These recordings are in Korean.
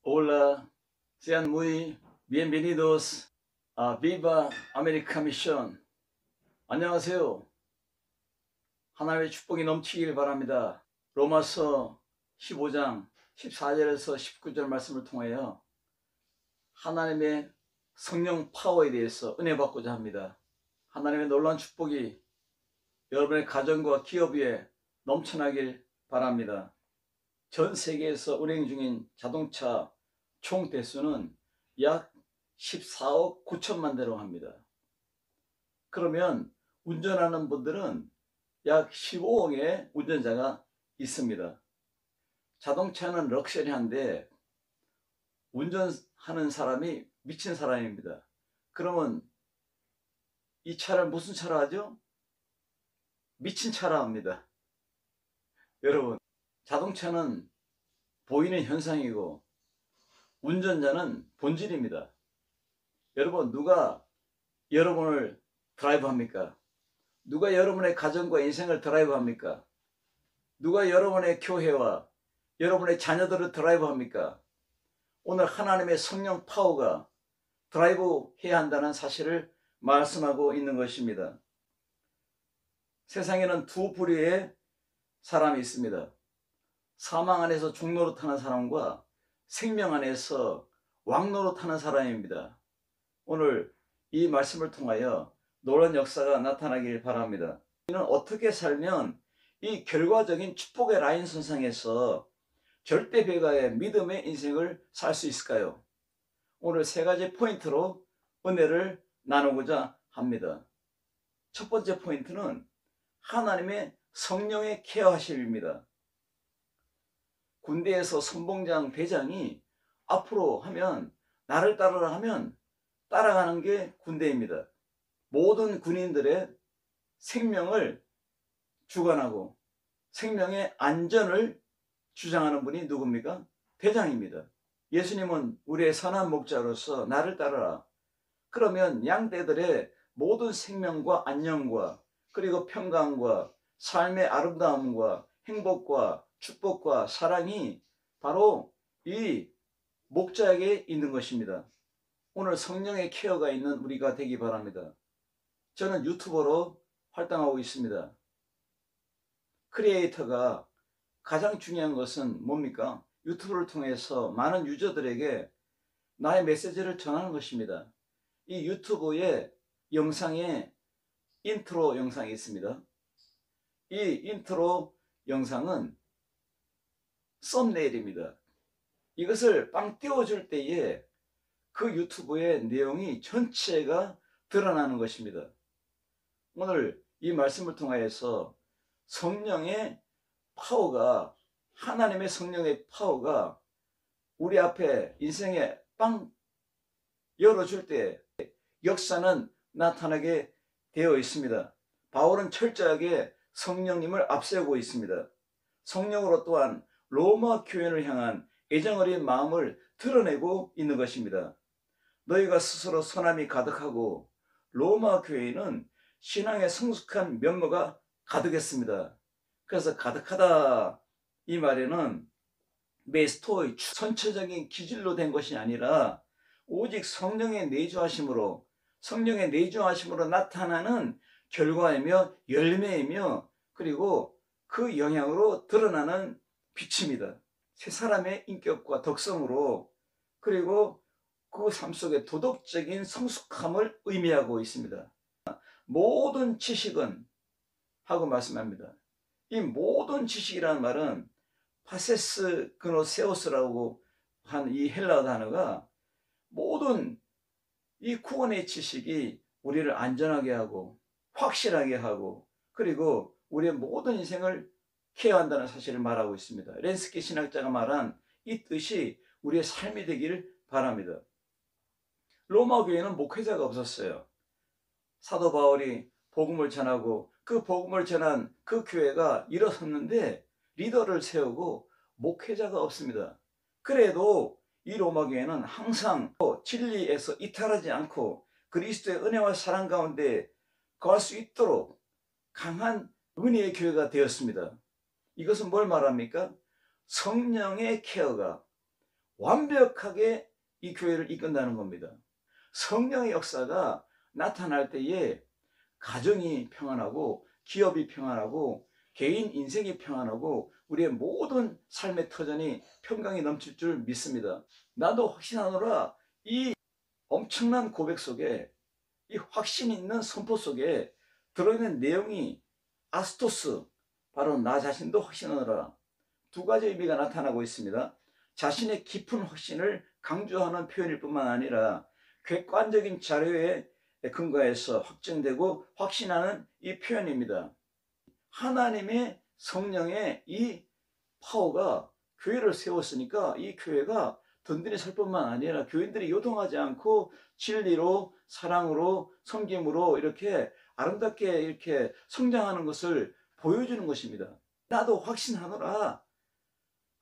Hola, sean muy bienvenidos a Viva America Mission. 안녕하세요. 하나님의 축복이 넘치길 바랍니다. 로마서 15장 14절에서 19절 말씀을 통하여 하나님의 성령 파워에 대해서 은혜 받고자 합니다. 하나님의 놀라운 축복이 여러분의 가정과 기업 위에 넘쳐나길 바랍니다. 전 세계에서 운행 중인 자동차 총 대수는 약 14억 9천만 대라고 합니다. 그러면 운전하는 분들은 약 15억의 운전자가 있습니다. 자동차는 럭셔리한데 운전하는 사람이 미친 사람입니다. 그러면 이 차를 무슨 차라 하죠? 미친 차라 합니다. 여러분, 자동차는 보이는 현상이고 운전자는 본질입니다. 여러분, 누가 여러분을 드라이브 합니까? 누가 여러분의 가정과 인생을 드라이브 합니까? 누가 여러분의 교회와 여러분의 자녀들을 드라이브 합니까? 오늘 하나님의 성령 파워가 드라이브 해야 한다는 사실을 말씀하고 있는 것입니다. 세상에는 두 부류의 사람이 있습니다. 사망 안에서 종노릇하는 사람과 생명 안에서 왕노릇하는 사람입니다. 오늘 이 말씀을 통하여 놀라운 역사가 나타나길 바랍니다. 우리는 어떻게 살면 이 결과적인 축복의 라인선상에서 절대 배가의 믿음의 인생을 살 수 있을까요? 오늘 세 가지 포인트로 은혜를 나누고자 합니다. 첫 번째 포인트는 하나님의 성령의 케어하심입니다. 군대에서 선봉장 대장이 앞으로 하면 나를 따르라 하면 따라가는 게 군대입니다. 모든 군인들의 생명을 주관하고 생명의 안전을 주장하는 분이 누굽니까? 대장입니다. 예수님은 우리의 선한 목자로서 나를 따르라. 그러면 양떼들의 모든 생명과 안녕과 그리고 평강과 삶의 아름다움과 행복과 축복과 사랑이 바로 이 목자에게 있는 것입니다. 오늘 성령의 케어가 있는 우리가 되기 바랍니다. 저는 유튜버로 활동하고 있습니다. 크리에이터가 가장 중요한 것은 뭡니까? 유튜브를 통해서 많은 유저들에게 나의 메시지를 전하는 것입니다. 이 유튜브의 영상에 인트로 영상이 있습니다. 이 인트로 영상은 썸네일입니다. 이것을 빵 띄워줄 때에 그 유튜브의 내용이 전체가 드러나는 것입니다. 오늘 이 말씀을 통하여서 성령의 파워가, 하나님의 성령의 파워가 우리 앞에 인생에 빵 열어줄 때 역사는 나타나게 되어 있습니다. 바울은 철저하게 성령님을 앞세우고 있습니다. 성령으로 또한 로마 교회를 향한 애정어린 마음을 드러내고 있는 것입니다. 너희가 스스로 선함이 가득하고 로마 교회는 신앙의 성숙한 면모가 가득했습니다. 그래서 가득하다 이 말에는 메스토의 선처적인 기질로 된 것이 아니라 오직 성령의 내주하심으로 나타나는 결과이며 열매이며 그리고 그 영향으로 드러나는 빛입니다. 세 사람의 인격과 덕성으로 그리고 그 삶 속에 도덕적인 성숙함을 의미하고 있습니다. 모든 지식은 하고 말씀합니다. 이 모든 지식이라는 말은 파세스 그노세오스라고 한 이 헬라어 단어가 모든 이 구원의 지식이 우리를 안전하게 하고 확실하게 하고 그리고 우리의 모든 인생을 케어한다는 사실을 말하고 있습니다. 렌스키 신학자가 말한 이 뜻이 우리의 삶이 되기를 바랍니다. 로마 교회는 목회자가 없었어요. 사도 바울이 복음을 전하고 그 복음을 전한 그 교회가 일어섰는데 리더를 세우고 목회자가 없습니다. 그래도 이 로마 교회는 항상 진리에서 이탈하지 않고 그리스도의 은혜와 사랑 가운데 거할 수 있도록 강한 은혜의 교회가 되었습니다. 이것은 뭘 말합니까? 성령의 케어가 완벽하게 이 교회를 이끈다는 겁니다. 성령의 역사가 나타날 때에 가정이 평안하고 기업이 평안하고 개인 인생이 평안하고 우리의 모든 삶의 터전이 평강이 넘칠 줄 믿습니다. 나도 확신하노라. 이 엄청난 고백 속에, 이 확신 있는 선포 속에 들어있는 내용이 아스토스, 바로 나 자신도 확신하노라, 두 가지 의미가 나타나고 있습니다. 자신의 깊은 확신을 강조하는 표현일 뿐만 아니라 객관적인 자료에 근거해서 확증되고 확신하는 이 표현입니다. 하나님의 성령의 이 파워가 교회를 세웠으니까 이 교회가 든든히 설 뿐만 아니라 교인들이 요동하지 않고 진리로, 사랑으로, 섬김으로 이렇게 아름답게 이렇게 성장하는 것을 보여주는 것입니다. 나도 확신하노라.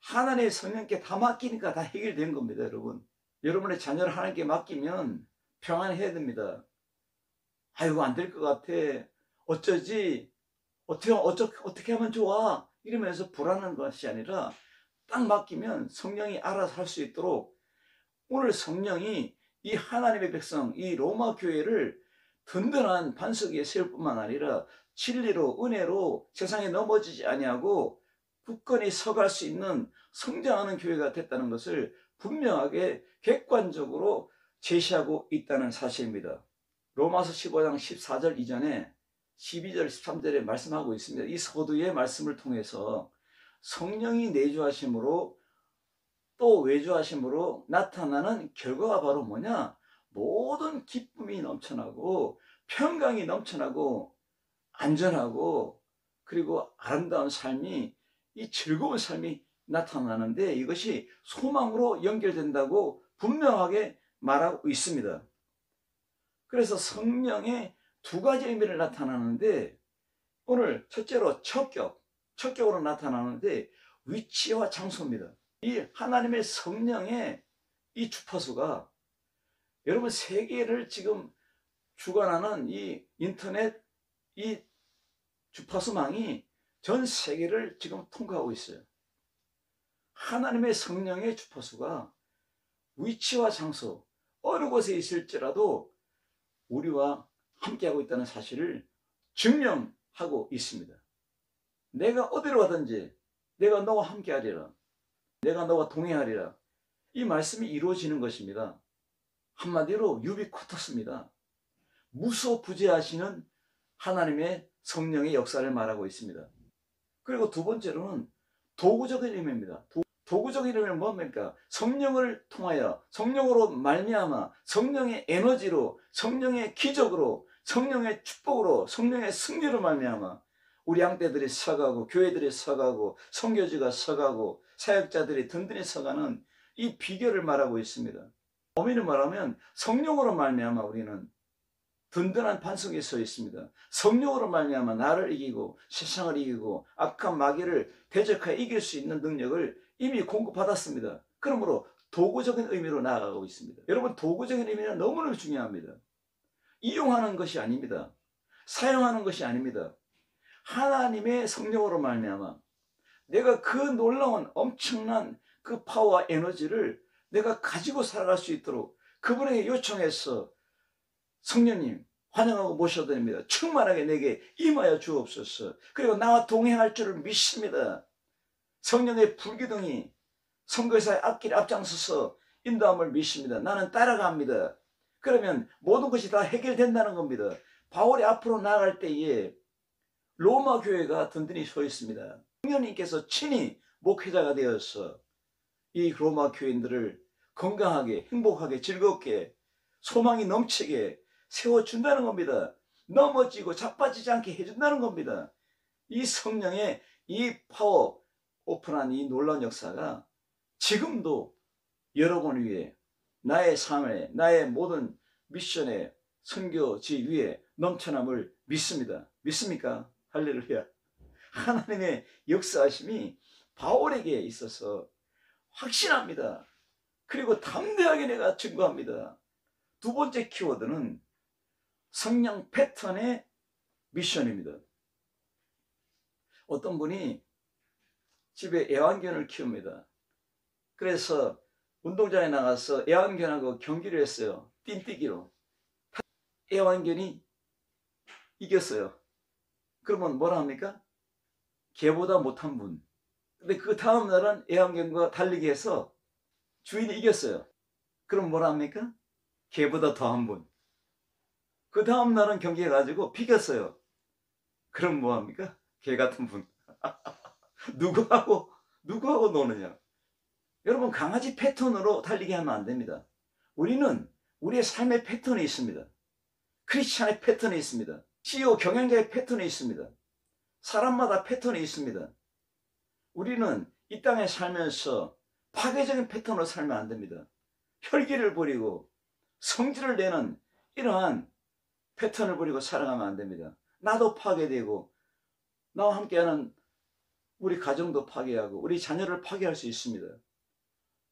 하나님의 성령께 다 맡기니까 다 해결된 겁니다, 여러분. 여러분의 자녀를 하나님께 맡기면 평안해야 됩니다. 아이고, 안 될 것 같아. 어쩌지? 어떻게 하면 좋아? 이러면서 불안한 것이 아니라 딱 맡기면 성령이 알아서 할 수 있도록, 오늘 성령이 이 하나님의 백성, 이 로마 교회를 든든한 반석 위에 세울 뿐만 아니라 진리로, 은혜로 세상에 넘어지지 아니하고 굳건히 서갈 수 있는 성장하는 교회가 됐다는 것을 분명하게 객관적으로 제시하고 있다는 사실입니다. 로마서 15장 14절 이전에 12절 13절에 말씀하고 있습니다. 이 서두의 말씀을 통해서 성령이 내주하심으로 또 외주하심으로 나타나는 결과가 바로 뭐냐? 모든 기쁨이 넘쳐나고 평강이 넘쳐나고 안전하고 그리고 아름다운 삶이, 이 즐거운 삶이 나타나는데 이것이 소망으로 연결된다고 분명하게 말하고 있습니다. 그래서 성령의 두 가지 의미를 나타나는데, 오늘 첫째로 척격으로 나타나는데 위치와 장소입니다. 이 하나님의 성령의 이 주파수가, 여러분 세계를 지금 주관하는 이 인터넷 이 주파수망이 전 세계를 지금 통과하고 있어요. 하나님의 성령의 주파수가 위치와 장소, 어느 곳에 있을지라도 우리와 함께하고 있다는 사실을 증명하고 있습니다. 내가 어디로 가든지 내가 너와 함께하리라, 내가 너와 동행하리라, 이 말씀이 이루어지는 것입니다. 한마디로 유비쿼터스입니다. 무소부재하시는 하나님의 성령의 역사를 말하고 있습니다. 그리고 두 번째로는 도구적인 의미입니다. 도구적인 의미는 뭡니까? 성령을 통하여, 성령으로 말미암아, 성령의 에너지로, 성령의 기적으로, 성령의 축복으로, 성령의 승리로 말미암아 우리 양떼들이 서가고 교회들이 서가고 선교지가 서가고 사역자들이 든든히 서가는 이 비결을 말하고 있습니다. 엄밀히 말하면 성령으로 말미암아 우리는 든든한 반석에 서 있습니다. 성령으로 말미암아 나를 이기고 세상을 이기고 악한 마귀를 대적하여 이길 수 있는 능력을 이미 공급받았습니다. 그러므로 도구적인 의미로 나아가고 있습니다. 여러분, 도구적인 의미는 너무나 중요합니다. 이용하는 것이 아닙니다. 사용하는 것이 아닙니다. 하나님의 성령으로 말미암아 내가 그 놀라운 엄청난 그 파워와 에너지를 내가 가지고 살아갈 수 있도록 그분에게 요청해서, 성령님 환영하고 모셔드립니다. 충만하게 내게 임하여 주옵소서. 그리고 나와 동행할 줄을 믿습니다. 성령의 불기둥이 선교사의 앞길 앞장서서 인도함을 믿습니다. 나는 따라갑니다. 그러면 모든 것이 다 해결된다는 겁니다. 바울이 앞으로 나아갈 때에 로마 교회가 든든히 서 있습니다. 성령님께서 친히 목회자가 되어서 이 로마 교인들을 건강하게, 행복하게, 즐겁게, 소망이 넘치게 세워준다는 겁니다. 넘어지고 자빠지지 않게 해준다는 겁니다. 이 성령의 이 파워 오픈한 이 놀라운 역사가 지금도 여러분 위에, 나의 삶에, 나의 모든 미션에, 선교지 위에 넘쳐남을 믿습니다. 믿습니까? 할렐루야. 하나님의 역사하심이 바울에게 있어서 확신합니다. 그리고 담대하게 내가 증거합니다. 두 번째 키워드는 성령 패턴의 미션입니다. 어떤 분이 집에 애완견을 키웁니다. 그래서 운동장에 나가서 애완견하고 경기를 했어요. 뛴뛰기로. 애완견이 이겼어요. 그러면 뭐라 합니까? 걔보다 못한 분. 근데 그 다음 날은 애완견과 달리기 해서 주인이 이겼어요. 그럼 뭐라 합니까? 걔보다 더한 분. 그 다음 날은 경기해가지고 비겼어요. 그럼 뭐 합니까? 걔 같은 분. 누구하고 노느냐? 여러분, 강아지 패턴으로 달리기 하면 안 됩니다. 우리는 우리의 삶의 패턴이 있습니다. 크리스찬의 패턴이 있습니다. CEO 경영자의 패턴이 있습니다. 사람마다 패턴이 있습니다. 우리는 이 땅에 살면서 파괴적인 패턴으로 살면 안 됩니다. 혈기를 버리고 성질을 내는 이러한 패턴을 버리고 살아가면 안 됩니다. 나도 파괴되고 나와 함께하는 우리 가정도 파괴하고 우리 자녀를 파괴할 수 있습니다.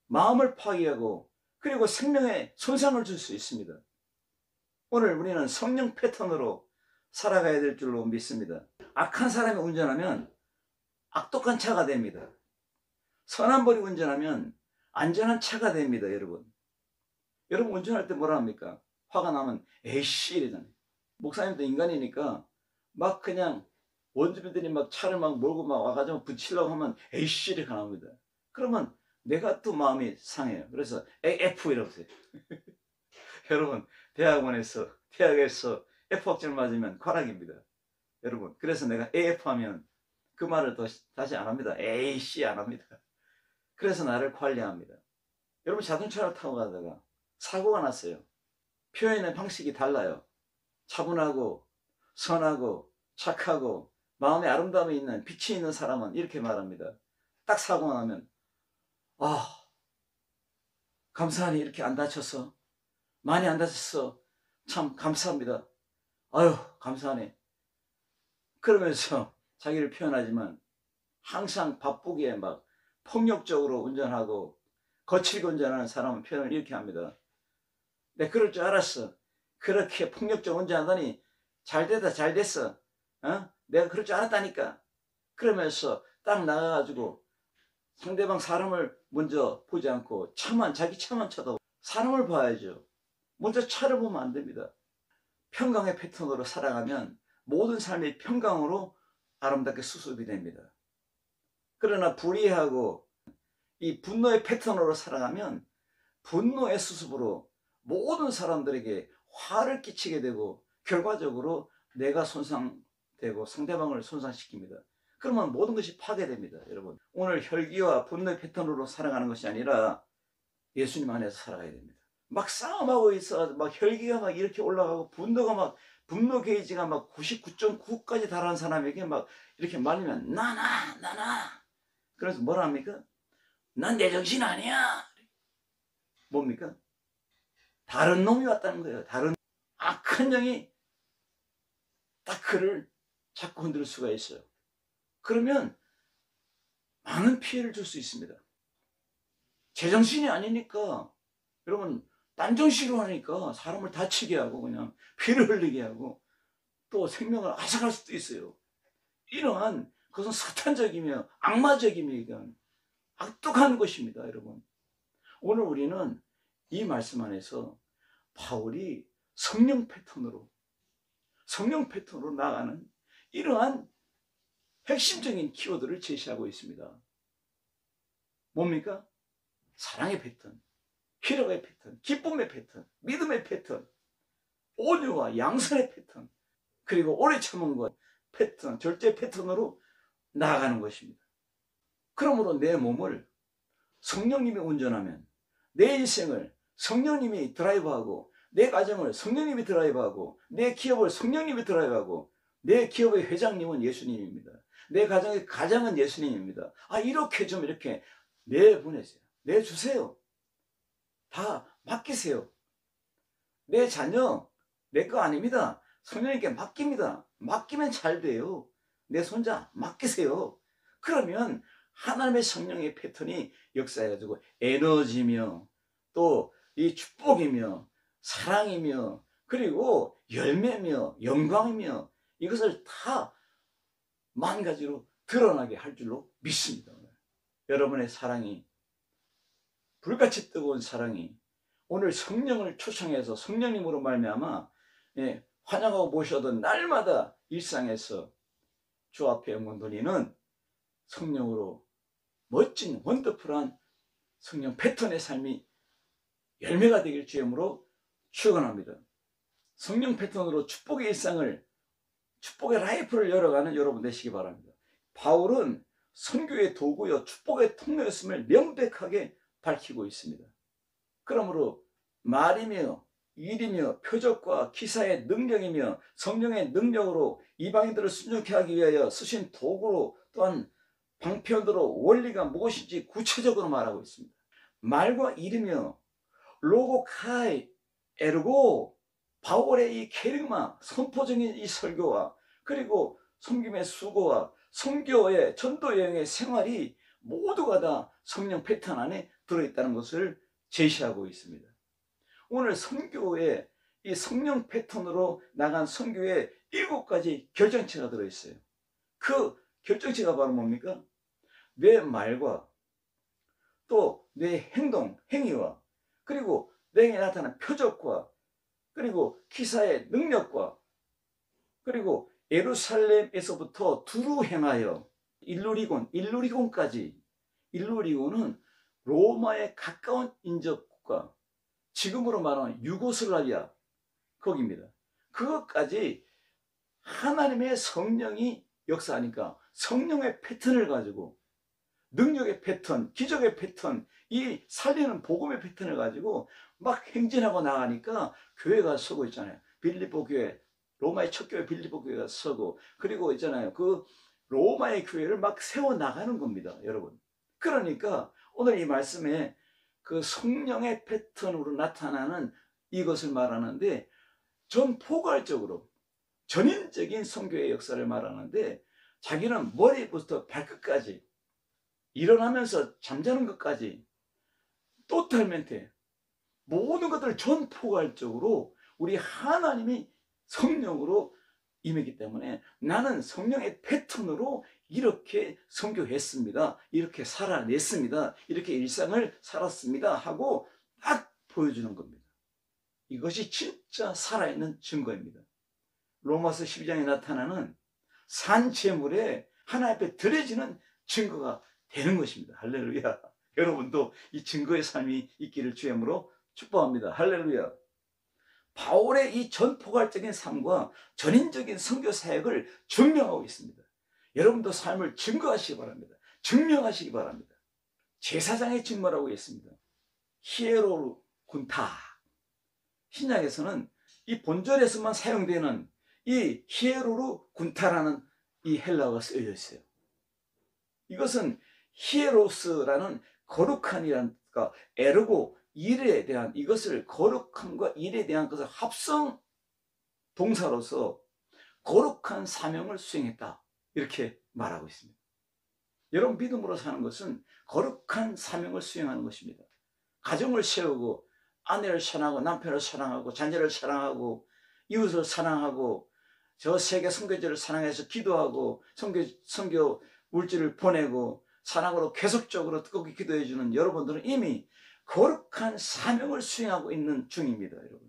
마음을 파괴하고 그리고 생명에 손상을 줄 수 있습니다. 오늘 우리는 성령 패턴으로 살아가야 될 줄로 믿습니다. 악한 사람이 운전하면 악독한 차가 됩니다. 선한 분이 운전하면 안전한 차가 됩니다. 여러분 운전할 때 뭐라 합니까? 화가 나면 에이씨 이러잖아요. 목사님도 인간이니까 막 그냥 원주민들이 막 차를 막 몰고 막 와가지고 붙이려고 하면 에이씨 이렇게 나옵니다. 그러면 내가 또 마음이 상해요. 그래서 F 이라고 해요. 여러분 대학에서 F학점을 맞으면 과락입니다. 여러분 그래서 내가 AF 하면 그 말을 다시 안 합니다. 에이씨 안 합니다. 그래서 나를 관리합니다. 여러분 자동차를 타고 가다가 사고가 났어요. 표현의 방식이 달라요. 차분하고 선하고 착하고 마음에 아름다움이 있는 빛이 있는 사람은 이렇게 말합니다. 딱 사고가 나면 감사하니 이렇게 안 다쳤어. 많이 안 다쳤어. 참 감사합니다. 아유 감사하네. 그러면서 자기를 표현하지만 항상 바쁘게 막 폭력적으로 운전하고 거칠게 운전하는 사람은 표현을 이렇게 합니다. 내가 그럴 줄 알았어. 그렇게 폭력적으로 운전하더니 잘 됐어. 내가 그럴 줄 알았다니까. 그러면서 딱 나가가지고 상대방 사람을 먼저 보지 않고 자기 차만 쳐다보고 사람을 봐야죠. 먼저 차를 보면 안 됩니다. 평강의 패턴으로 살아가면 모든 삶이 평강으로 아름답게 수습이 됩니다. 그러나 불의하고 이 분노의 패턴으로 살아가면 분노의 수습으로 모든 사람들에게 화를 끼치게 되고 결과적으로 내가 손상되고 상대방을 손상시킵니다. 그러면 모든 것이 파괴됩니다. 여러분 오늘 혈기와 분노의 패턴으로 살아가는 것이 아니라 예수님 안에서 살아가야 됩니다. 막 싸움하고 있어 막 혈기가 막 이렇게 올라가고 분노 게이지가 막 99.9까지 달하는 사람에게 막 이렇게 말리면 나나 그래서 뭐라 합니까? 난 내 정신 아니야. 뭡니까? 다른 놈이 왔다는 거예요. 다른 악한 영이 딱 그를 자꾸 흔들 수가 있어요. 그러면 많은 피해를 줄 수 있습니다. 제정신이 아니니까 여러분 딴정시로 하니까 사람을 다치게 하고 그냥 피를 흘리게 하고 또 생명을 앗아갈 수도 있어요. 이러한 그것은 사탄적이며 악마적이며 악독한 것입니다. 여러분 오늘 우리는 이 말씀 안에서 바울이 성령 패턴으로 나아가는 이러한 핵심적인 키워드를 제시하고 있습니다. 뭡니까? 사랑의 패턴, 희락의 패턴, 기쁨의 패턴, 믿음의 패턴, 온유와 양선의 패턴, 그리고 오래 참은 것 패턴, 절제 패턴으로 나아가는 것입니다. 그러므로 내 몸을 성령님이 운전하면 내 인생을 성령님이 드라이브하고 내 가정을 성령님이 드라이브하고 내 기업을 성령님이 드라이브하고 내 기업의 회장님은 예수님입니다. 내 가정의 가장은 예수님입니다. 이렇게 좀 이렇게 내보내세요. 내주세요. 다 맡기세요. 내 자녀 내 거 아닙니다. 성령님께 맡깁니다. 맡기면 잘 돼요. 내 손자 맡기세요. 그러면 하나님의 성령의 패턴이 역사해가지고 에너지며 또 이 축복이며 사랑이며 그리고 열매며 영광이며 이것을 다 만 가지로 드러나게 할 줄로 믿습니다. 여러분의 사랑이 불같이 뜨거운 사랑이 오늘 성령을 초청해서 성령님으로 말미암아 환영하고 모셔던 날마다 일상에서 주 앞에 영광 돌리는 성령으로 멋진 원더풀한 성령 패턴의 삶이 열매가 되길 주임으로 축원합니다. 성령 패턴으로 축복의 일상을, 축복의 라이프를 열어가는 여러분 되시기 바랍니다. 바울은 선교의 도구요 축복의 통로였음을 명백하게 밝히고 있습니다. 그러므로 말이며 일이며 표적과 기사의 능력이며 성령의 능력으로 이방인들을 순종케 하기 위하여 쓰신 도구로, 또한 방편으로 원리가 무엇인지 구체적으로 말하고 있습니다. 말과 일이며 로고카이 에르고, 바울의 이 케르마 선포적인 이 설교와 그리고 섬김의 수고와 선교의 전도 여행의 생활이 모두가 다 성령 패턴 안에 들어있다는 것을 제시하고 있습니다. 오늘 선교에 이 성령 패턴으로 나간 선교에 7가지 결정체가 들어있어요. 그 결정체가 바로 뭡니까? 내 말과 또 내 행동, 행위와 그리고 내게 나타난 표적과 그리고 기사의 능력과 그리고 예루살렘에서부터 두루 행하여 일루리곤까지, 일루리곤은 로마에 가까운 인접국가, 지금으로 말하면 유고슬라비아 거기입니다. 그것까지 하나님의 성령이 역사하니까 성령의 패턴을 가지고, 능력의 패턴, 기적의 패턴, 이 살리는 복음의 패턴을 가지고 막 행진하고 나가니까 교회가 서고 있잖아요. 빌립보 교회, 로마의 첫 교회 빌립보 교회가 서고, 그리고 있잖아요, 그 로마의 교회를 막 세워나가는 겁니다, 여러분. 그러니까 오늘 이 말씀에 그 성령의 패턴으로 나타나는 이것을 말하는데, 전 포괄적으로 전인적인 선교의 역사를 말하는데, 자기는 머리부터 발끝까지, 일어나면서 잠자는 것까지 토탈멘트 모든 것들을 전 포괄적으로 우리 하나님이 성령으로 임했기 때문에 나는 성령의 패턴으로 이렇게 선교했습니다, 이렇게 살아냈습니다, 이렇게 일상을 살았습니다 하고 딱 보여주는 겁니다. 이것이 진짜 살아있는 증거입니다. 로마서 12장에 나타나는 산제물에 하나님 앞에 드려지는 증거가 되는 것입니다. 할렐루야. 여러분도 이 증거의 삶이 있기를 주임으로 축복합니다. 할렐루야. 바울의 이 전포괄적인 삶과 전인적인 선교 사역을 증명하고 있습니다. 여러분도 삶을 증거하시기 바랍니다. 증명하시기 바랍니다. 제사장의 직무라고 있습니다. 히에로 군타. 신약에서는 이 본절에서만 사용되는 이 히에로루 군타라는 이 헬라어가 쓰여져 있어요. 이것은 히에로스라는 거룩한이라니까 에르고 일에 대한, 이것을 거룩함과 일에 대한 것을 합성 동사로서 거룩한 사명을 수행했다, 이렇게 말하고 있습니다. 여러분, 믿음으로 사는 것은 거룩한 사명을 수행하는 것입니다. 가정을 세우고 아내를 사랑하고 남편을 사랑하고 자녀를 사랑하고 이웃을 사랑하고 저 세계 선교지를 사랑해서 기도하고 선교 물질을 보내고 사랑으로 계속적으로 뜨겁게 기도해 주는 여러분들은 이미 거룩한 사명을 수행하고 있는 중입니다. 여러분,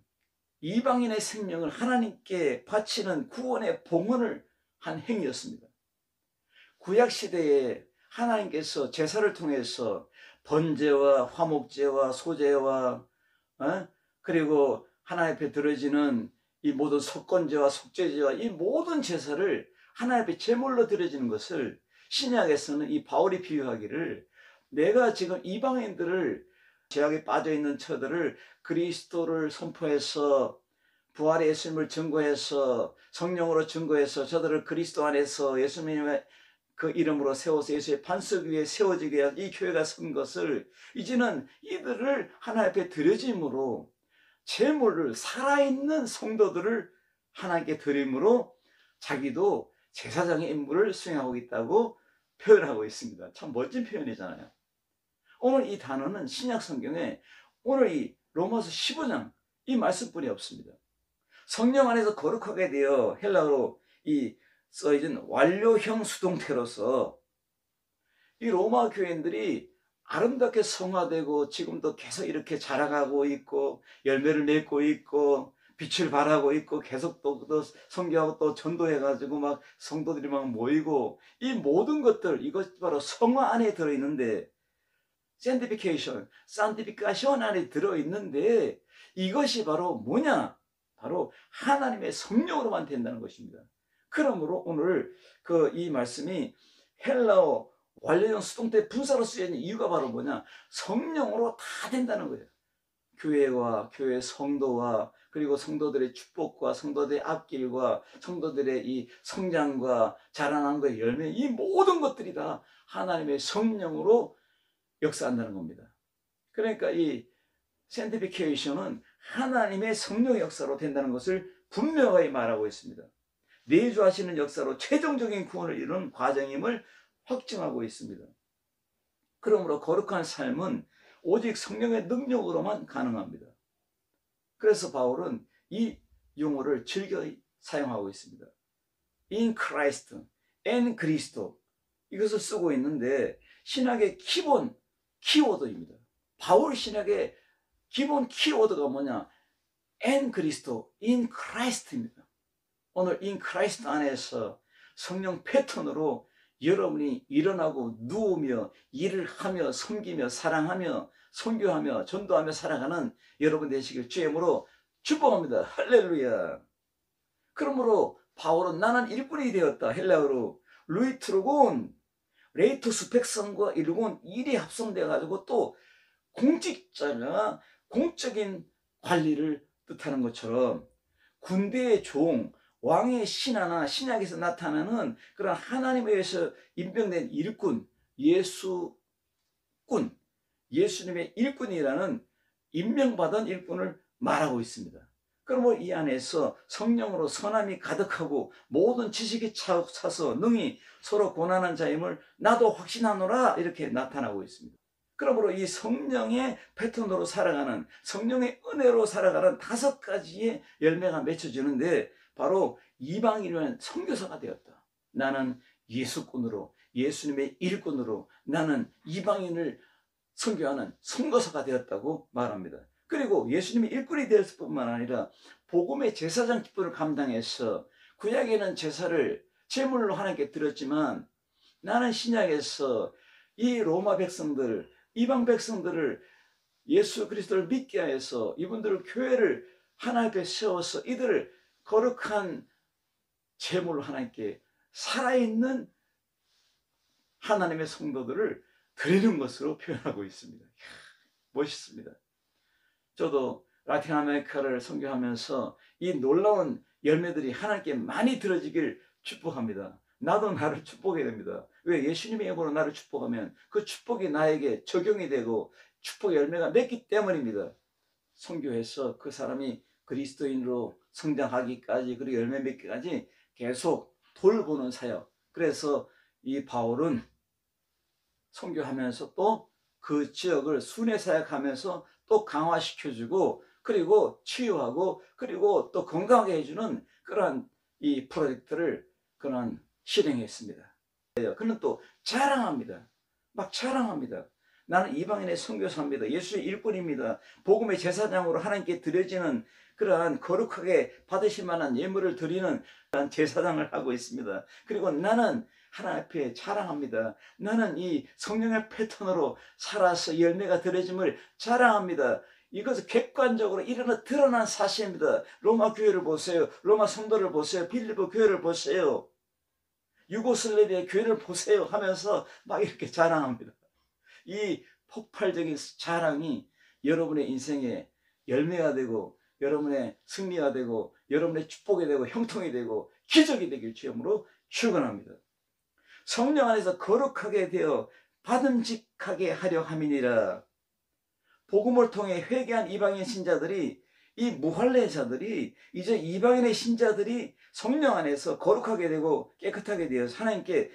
이방인의 생명을 하나님께 바치는 구원의 봉헌을 한 행위였습니다. 구약시대에 하나님께서 제사를 통해서 번제와 화목제와 소제와 그리고 하나님 앞에 드려지는 이 모든 속건제와 속죄제와 이 모든 제사를 하나님 앞에 제물로 드려지는 것을 신약에서는 이 바울이 비유하기를, 내가 지금 이방인들을, 죄악에 빠져있는 처들을 그리스도를 선포해서 부활의 예수님을 증거해서 성령으로 증거해서 저들을 그리스도 안에서 예수님의 그 이름으로 세워서 예수의 반석 위에 세워지게 해야 이 교회가 선 것을, 이제는 이들을 하나님 앞에 드려짐으로 제물을, 살아있는 성도들을 하나님께 드림으로 자기도 제사장의 임무를 수행하고 있다고 표현하고 있습니다. 참 멋진 표현이잖아요. 오늘 이 단어는 신약 성경에 오늘 이 로마서 15장 이 말씀뿐이 없습니다. 성령 안에서 거룩하게 되어 헬라어로 이 써있는 완료형 수동태로서 이 로마 교인들이 아름답게 성화되고 지금도 계속 이렇게 자라가고 있고 열매를 맺고 있고 빛을 발하고 있고 계속 또 선교하고 또 전도해가지고 막 성도들이 막 모이고, 이 모든 것들, 이것 바로 성화 안에 들어있는데, 산티피케이션 안에 들어있는데, 이것이 바로 뭐냐? 바로 하나님의 성령으로만 된다는 것입니다. 그러므로 오늘 이 말씀이 헬라어 완료형 수동태 분사로 쓰여있는 이유가 바로 뭐냐? 성령으로 다 된다는 거예요. 교회와 교회 성도와 그리고 성도들의 축복과 성도들의 앞길과 성도들의 이 성장과 자라나는 것의 열매, 이 모든 것들이 다 하나님의 성령으로 역사한다는 겁니다. 그러니까 이 sanctification은 하나님의 성령의 역사로 된다는 것을 분명하게 말하고 있습니다. 내주하시는 역사로 최종적인 구원을 이루는 과정임을 확증하고 있습니다. 그러므로 거룩한 삶은 오직 성령의 능력으로만 가능합니다. 그래서 바울은 이 용어를 즐겨 사용하고 있습니다. In Christ, en Cristo, 이것을 쓰고 있는데 신학의 기본 키워드입니다. 바울 신학의 기본 키워드가 뭐냐? en Cristo, in Christ입니다. 오늘 in Christ 안에서 성령 패턴으로 여러분이 일어나고 누우며 일을 하며 섬기며 사랑하며 선교하며 전도하며 살아가는 여러분 되시길 주의 이름으로 축복합니다. 할렐루야. 그러므로 바울은 나는 일꾼이 되었다. 헬라어로 루이트로곤, 레이토스 백성과 일군 일이 합성되어 가지고 또 공직자가 공적인 관리를 뜻하는 것처럼 군대의 종, 왕의 신하나 신약에서 나타나는 그런 하나님에 의해서 임명된 일꾼, 예수꾼, 예수님의 일꾼이라는 임명받은 일꾼을 말하고 있습니다. 그러므로 이 안에서 성령으로 선함이 가득하고 모든 지식이 차서 능히 서로 고난한 자임을 나도 확신하노라, 이렇게 나타나고 있습니다. 그러므로 이 성령의 패턴으로 살아가는, 성령의 은혜로 살아가는 5가지의 열매가 맺혀지는데 바로 이방인은 선교사가 되었다. 나는 예수꾼으로, 예수님의 일꾼으로 나는 이방인을 선교하는 선교사가 되었다고 말합니다. 그리고 예수님이 일꾼이 되었을 뿐만 아니라 복음의 제사장 직분을 감당해서 구약에는 제사를 제물로 하나님께 드렸지만 나는 신약에서 이 로마 백성들, 이방 백성들을 예수 그리스도를 믿게 하여서 이분들을 교회를 하나님 앞에 세워서 이들을 거룩한 제물로 하나님께 살아있는 하나님의 성도들을 드리는 것으로 표현하고 있습니다. 멋있습니다. 저도 라틴 아메리카를 선교하면서 이 놀라운 열매들이 하나님께 많이 들어지길 축복합니다. 나도 나를 축복해야 됩니다. 왜? 예수님의 이름으로 나를 축복하면 그 축복이 나에게 적용이 되고 축복의 열매가 맺기 때문입니다. 선교해서 그 사람이 그리스도인으로 성장하기까지, 그리고 열매 맺기까지 계속 돌보는 사역. 그래서 이 바울은 선교하면서 또 그 지역을 순회 사역하면서 또 강화시켜주고 그리고 치유하고 그리고 또 건강하게 해주는 그러한 이 프로젝트를 그런 실행했습니다. 그는 또 자랑합니다. 막 자랑합니다. 나는 이방인의 선교사입니다. 예수의 일꾼입니다. 복음의 제사장으로 하나님께 드려지는 그러한 거룩하게 받으실 만한 예물을 드리는 그러한 제사장을 하고 있습니다. 그리고 나는 하나님 앞에 자랑합니다. 나는 이 성령의 패턴으로 살아서 열매가 드려짐을 자랑합니다. 이것은 객관적으로 드러난 사실입니다. 로마 교회를 보세요. 로마 성도를 보세요. 빌립보 교회를 보세요. 유고슬라비아 교회를 보세요 하면서 막 이렇게 자랑합니다. 이 폭발적인 자랑이 여러분의 인생에 열매가 되고 여러분의 승리가 되고 여러분의 축복이 되고 형통이 되고 기적이 되길 주님으로 축원합니다. 성령 안에서 거룩하게 되어 받음직하게 하려 함이니라. 복음을 통해 회개한 이방인 신자들이, 이 무할례자들이, 이제 이방인의 신자들이 성령 안에서 거룩하게 되고 깨끗하게 되어서 하나님께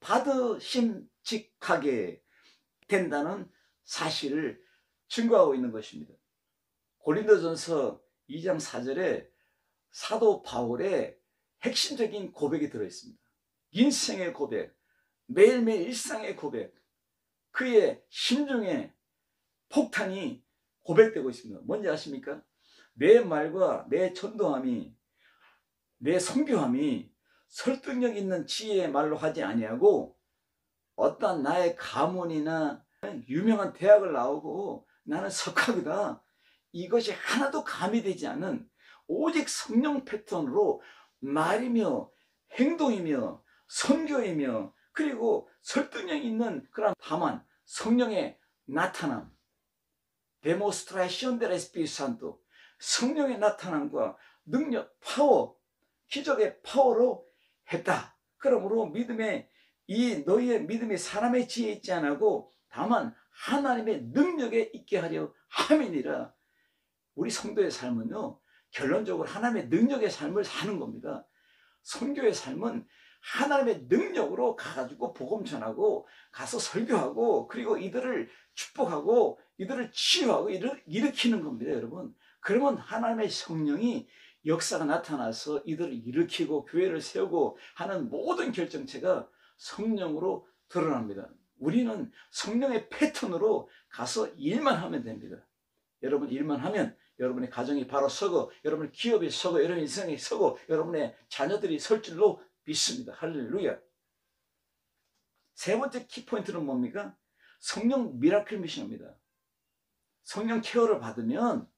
받으심직하게 된다는 사실을 증거하고 있는 것입니다. 고린도전서 2장 4절에 사도 바울의 핵심적인 고백이 들어있습니다. 인생의 고백, 매일매일 일상의 고백. 그의 심중에 폭탄이 고백되고 있습니다. 뭔지 아십니까? 내 말과 내 전도함이, 내 선교함이 설득력 있는 지혜의 말로 하지 아니하고 어떤 나의 가문이나 유명한 대학을 나오고 나는 석학이다, 이것이 하나도 가미되지 않은 오직 성령 패턴으로 말이며 행동이며 선교이며 그리고 설득력 있는 그런, 다만 성령의 나타남, 데모스트레이션 델 에스피리투 산토, 성령의 나타남과 능력, 파워, 기적의 파워로 했다. 그러므로 이 너희의 믿음이 사람의 지혜에 있지 않고 다만 하나님의 능력에 있게 하려 함이니라. 우리 성도의 삶은요, 결론적으로 하나님의 능력의 삶을 사는 겁니다. 선교의 삶은 하나님의 능력으로 가가지고 복음 전하고 가서 설교하고 그리고 이들을 축복하고 이들을 치유하고 이들을 일으키는 겁니다, 여러분. 그러면 하나님의 성령이 역사가 나타나서 이들을 일으키고 교회를 세우고 하는 모든 결정체가 성령으로 드러납니다. 우리는 성령의 패턴으로 가서 일만 하면 됩니다. 여러분 일만 하면 여러분의 가정이 바로 서고 여러분의 기업이 서고 여러분의 인생이 서고 여러분의 자녀들이 설 줄로 믿습니다. 할렐루야. 세 번째 키포인트는 뭡니까? 성령 미라클 미션입니다. 성령 케어를 받으면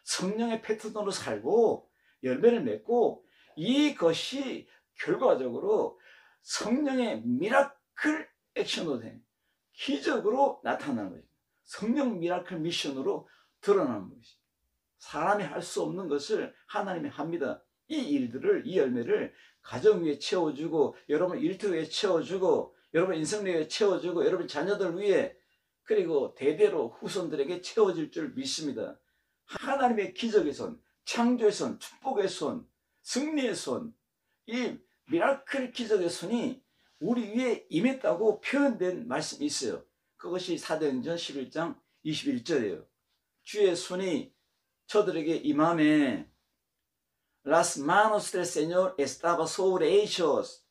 성령의 패턴으로 살고 열매를 맺고 이것이 결과적으로 성령의 미라클 액션으로 된 기적으로 나타나는 것입니다. 성령 미라클 미션으로 드러나는 것입니다. 사람이 할 수 없는 것을 하나님이 합니다. 이 일들을, 이 열매를 가정 위에 채워주고 여러분 일터 위에 채워주고 여러분 인생 위에 채워주고 여러분 자녀들 위에 그리고 대대로 후손들에게 채워질 줄 믿습니다. 하나님의 기적의 손, 창조의 손, 축복의 손, 승리의 손, 이 미라클 기적의 손이 우리 위에 임했다고 표현된 말씀이 있어요. 그것이 사도행전 11장 21절이에요. 주의 손이 저들에게 임함에 Las manos del Señor estaban sobre ellos.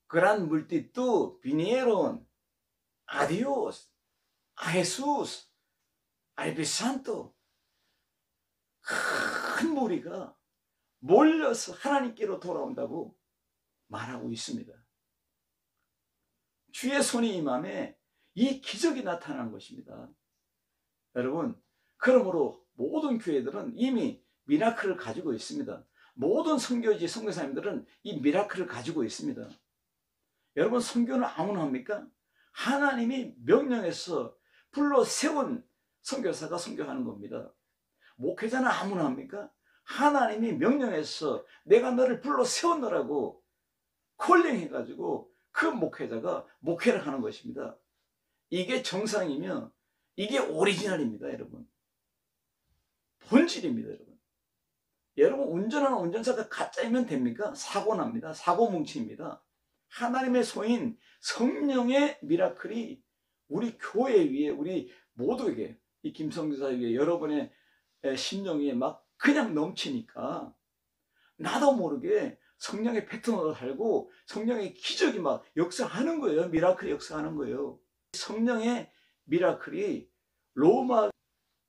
Gran multitud vinieron a Dios, a Jesús, al Espíritu Santo. 큰 무리가 몰려서 하나님께로 돌아온다고 말하고 있습니다. 주의 손이 임함에 이 기적이 나타나는 것입니다. 여러분, 그러므로 모든 교회들은 이미 미라클을 가지고 있습니다. 모든 선교지 선교사님들은 이 미라클을 가지고 있습니다. 여러분, 선교는 아무나 합니까? 하나님이 명령해서 불러 세운 선교사가 선교하는 겁니다. 목회자는 아무나 합니까? 하나님이 명령해서 내가 너를 불러 세웠노라고 콜링해가지고 그 목회자가 목회를 하는 것입니다. 이게 정상이며 이게 오리지널입니다, 여러분. 본질입니다, 여러분. 여러분, 운전하는 운전사가 가짜이면 됩니까? 사고 납니다. 사고 뭉치입니다. 하나님의 손인 성령의 미라클이 우리 교회 위에, 우리 모두에게, 이 김성교사 위에, 여러분의 심령 위에 막 그냥 넘치니까 나도 모르게 성령의 패턴으로 살고 성령의 기적이 막 역사하는 거예요. 미라클이 역사하는 거예요. 성령의 미라클이 로마,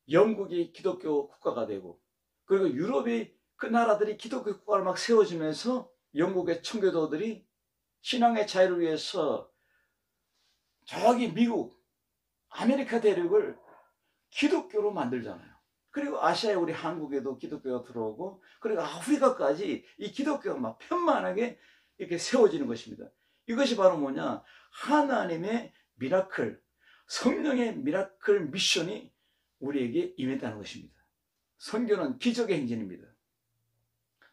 영국이 기독교 국가가 되고 그리고 유럽이 그 나라들이 기독교 국가를 막 세워지면서 영국의 청교도들이 신앙의 자유를 위해서 저기 미국, 아메리카 대륙을 기독교로 만들잖아요. 그리고 아시아에 우리 한국에도 기독교가 들어오고 그리고 아프리카까지 이 기독교가 막 편만하게 이렇게 세워지는 것입니다. 이것이 바로 뭐냐? 하나님의 미라클, 성령의 미라클 미션이 우리에게 임했다는 것입니다. 선교는 기적의 행진입니다.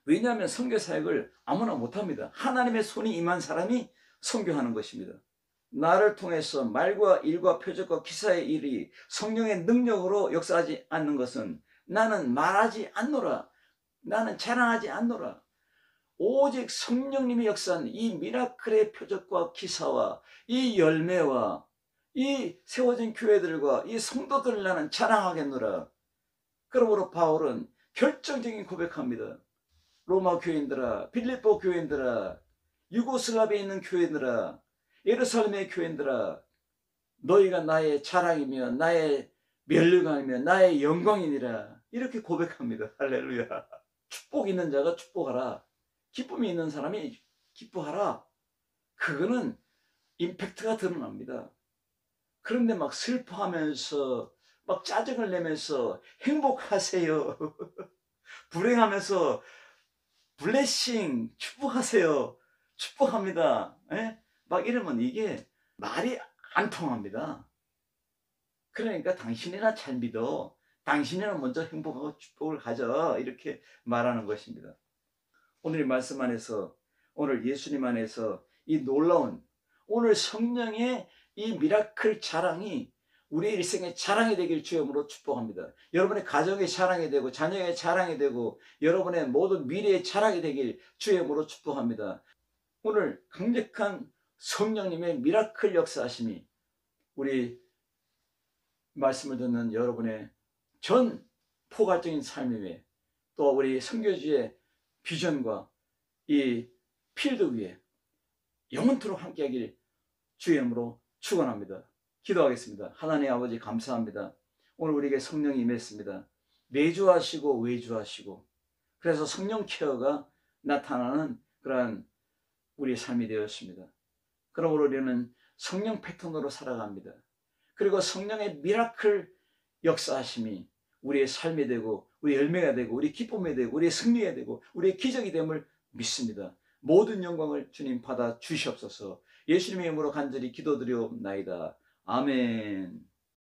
왜냐하면 선교 사역을 아무나 못합니다. 하나님의 손이 임한 사람이 선교하는 것입니다. 나를 통해서 말과 일과 표적과 기사의 일이 성령의 능력으로 역사하지 않는 것은 나는 말하지 않노라. 나는 자랑하지 않노라. 오직 성령님이 역사한 이 미라클의 표적과 기사와 이 열매와 이 세워진 교회들과 이 성도들을 나는 자랑하겠노라. 그러므로 바울은 결정적인 고백합니다. 로마 교인들아, 빌립보 교인들아, 유고슬라비아에 있는 교인들아, 예루살렘의 교인들아, 너희가 나의 자랑이며 나의 멸류관이며 나의 영광이니라. 이렇게 고백합니다. 할렐루야. 축복 있는 자가 축복하라. 기쁨이 있는 사람이 기뻐하라. 그거는 임팩트가 드러납니다. 그런데 막 슬퍼하면서 막 짜증을 내면서 행복하세요. 불행하면서 블레싱 축복하세요. 축복합니다. 에? 막 이러면 이게 말이 안 통합니다. 그러니까 당신이나 잘 믿어. 당신이나 먼저 행복하고 축복을 가져. 이렇게 말하는 것입니다. 오늘 이 말씀 안에서, 오늘 예수님 안에서 이 놀라운, 오늘 성령의 이 미라클 자랑이 우리 일생의 자랑이 되길 주여으로 축복합니다. 여러분의 가정의 자랑이 되고 자녀의 자랑이 되고 여러분의 모든 미래의 자랑이 되길 주여으로 축복합니다. 오늘 강력한 성령님의 미라클 역사하심이 우리 말씀을 듣는 여러분의 전 포괄적인 삶 위에, 또 우리 선교주의 비전과 이 필드 위에 영원토록 함께하길 주의 이름으로 축원합니다. 기도하겠습니다. 하나님 아버지 감사합니다. 오늘 우리에게 성령이 임했습니다. 내주하시고 외주하시고, 그래서 성령 케어가 나타나는 그러한 우리의 삶이 되었습니다. 그러므로 우리는 성령 패턴으로 살아갑니다. 그리고 성령의 미라클 역사하심이 우리의 삶이 되고 우리의 열매가 되고 우리의 기쁨이 되고 우리의 승리가 되고 우리의 기적이 됨을 믿습니다. 모든 영광을 주님 받아 주시옵소서. 예수님의 이름으로 간절히 기도드리옵나이다. 아멘.